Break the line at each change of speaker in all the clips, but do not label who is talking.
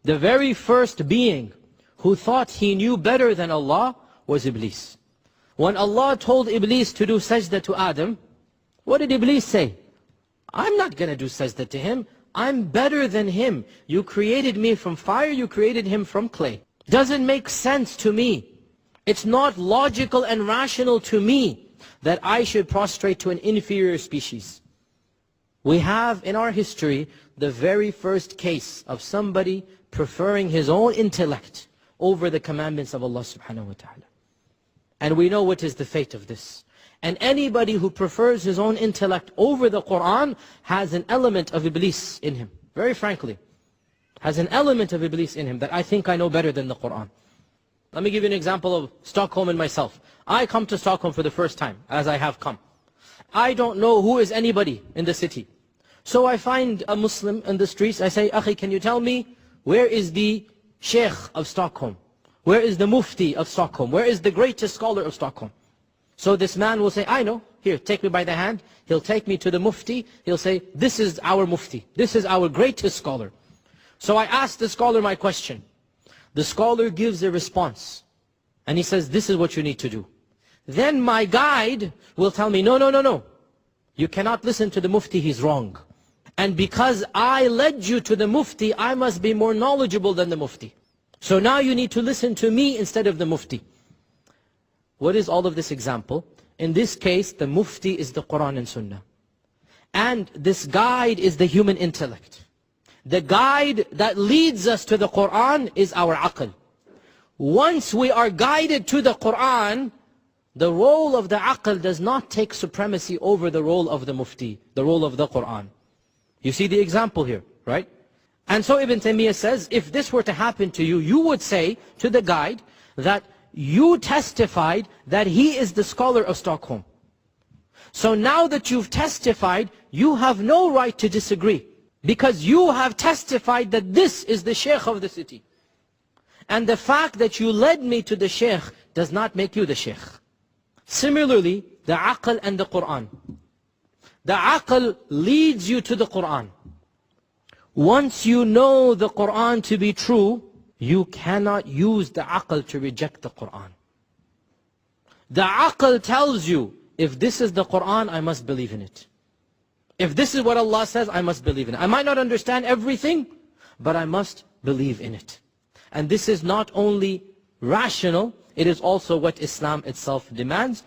The very first being who thought he knew better than Allah was Iblis. When Allah told Iblis to do sajda to Adam, what did Iblis say? I'm not going to do sajda to him. I'm better than him. You created me from fire, you created him from clay. Doesn't make sense to me. It's not logical and rational to me that I should prostrate to an inferior species. We have in our history the very first case of somebody preferring his own intellect over the commandments of Allah subhanahu wa ta'ala. And we know what is the fate of this. And anybody who prefers his own intellect over the Qur'an has an element of Iblis in him. Very frankly, has an element of Iblis in him that I think I know better than the Qur'an. Let me give you an example of Stockholm and myself. I come to Stockholm for the first time, as I have come. I don't know who is anybody in the city. So I find a Muslim in the streets. I say, Akhi, can you tell me where is the Sheikh of Stockholm? Where is the Mufti of Stockholm? Where is the greatest scholar of Stockholm? So this man will say, I know. Here, take me by the hand. He'll take me to the Mufti. He'll say, this is our Mufti. This is our greatest scholar. So I ask the scholar my question. The scholar gives a response. And he says, this is what you need to do. Then my guide will tell me, no, no, no, no. You cannot listen to the Mufti, he's wrong. And because I led you to the Mufti, I must be more knowledgeable than the Mufti. So now you need to listen to me instead of the Mufti. What is all of this example? In this case, the Mufti is the Quran and Sunnah. And this guide is the human intellect. The guide that leads us to the Quran is our aql. Once we are guided to the Quran, the role of the aql does not take supremacy over the role of the Mufti, the role of the Quran. You see the example here, right? And so Ibn Taymiyyah says, if this were to happen to you, you would say to the guide that you testified that he is the scholar of Stockholm. So now that you've testified, you have no right to disagree. Because you have testified that this is the Sheikh of the city. And the fact that you led me to the Sheikh does not make you the Sheikh. Similarly, the aql and the Quran. The aql leads you to the Quran. Once you know the Quran to be true, you cannot use the aql to reject the Quran. The aql tells you, if this is the Quran, I must believe in it. If this is what Allah says, I must believe in it. I might not understand everything, but I must believe in it. And this is not only rational, it is also what Islam itself demands.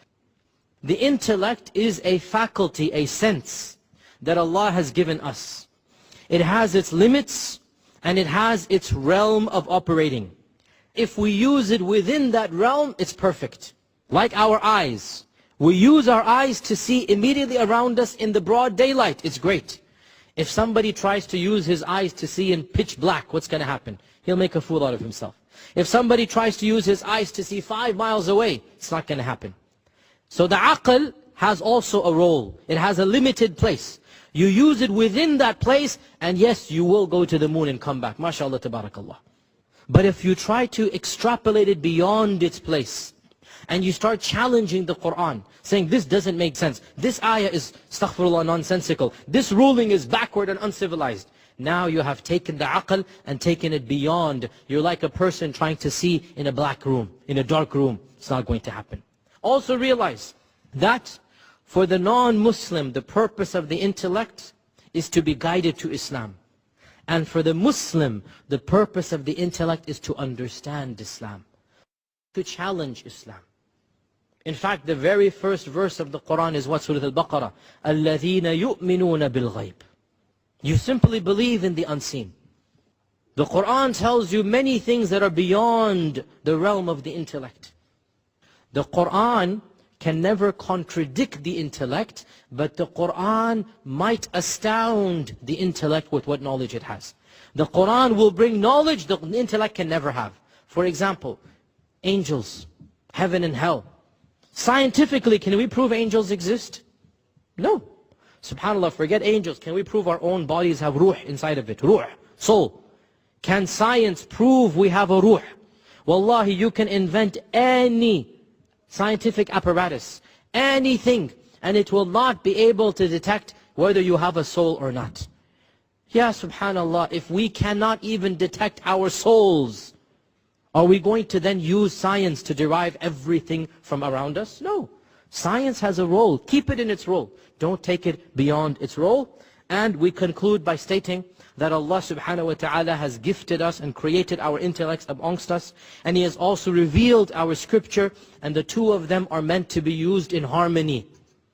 The intellect is a faculty, a sense that Allah has given us. It has its limits and it has its realm of operating. If we use it within that realm, it's perfect. Like our eyes. We use our eyes to see immediately around us in the broad daylight. It's great. If somebody tries to use his eyes to see in pitch black, what's going to happen? He'll make a fool out of himself. If somebody tries to use his eyes to see 5 miles away, it's not going to happen. So the aql has also a role. It has a limited place. You use it within that place, and yes, you will go to the moon and come back. MashaAllah, tabarakallah. But if you try to extrapolate it beyond its place, and you start challenging the Quran, saying this doesn't make sense, this ayah is, astaghfirullah, nonsensical, this ruling is backward and uncivilized. Now you have taken the aql and taken it beyond. You're like a person trying to see in a black room, in a dark room. It's not going to happen. Also realize that for the non-Muslim, the purpose of the intellect is to be guided to Islam. And for the Muslim, the purpose of the intellect is to understand Islam, to challenge Islam. In fact, the very first verse of the Quran is what? Surah Al-Baqarah. الَّذِينَ يُؤْمِنُونَ بِالْغَيْبِ. You simply believe in the unseen. The Quran tells you many things that are beyond the realm of the intellect. The Quran can never contradict the intellect, but the Quran might astound the intellect with what knowledge it has. The Quran will bring knowledge the intellect can never have. For example, angels, heaven and hell. Scientifically, can we prove angels exist? No. SubhanAllah, forget angels. Can we prove our own bodies have ruh inside of it? Ruh, soul. Can science prove we have a ruh? Wallahi, you can invent any scientific apparatus, anything, and it will not be able to detect whether you have a soul or not. Yeah, subhanallah, if we cannot even detect our souls, are we going to then use science to derive everything from around us? No. Science has a role. Keep it in its role. Don't take it beyond its role. And we conclude by stating that Allah subhanahu wa ta'ala has gifted us and created our intellects amongst us. And He has also revealed our scripture. And the two of them are meant to be used in harmony.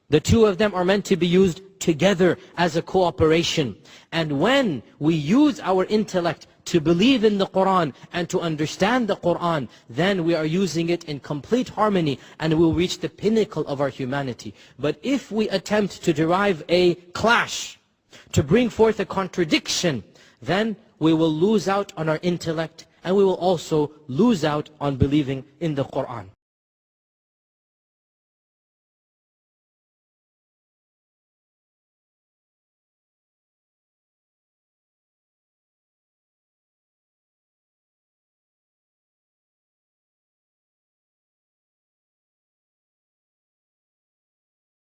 The two of them are meant to be used together as a cooperation. And when we use our intellect to believe in the Quran and to understand the Quran, then we are using it in complete harmony and we will reach the pinnacle of our humanity. But if we attempt to derive a clash, to bring forth a contradiction, then we will lose out on our intellect and we will also lose out on believing in the Quran.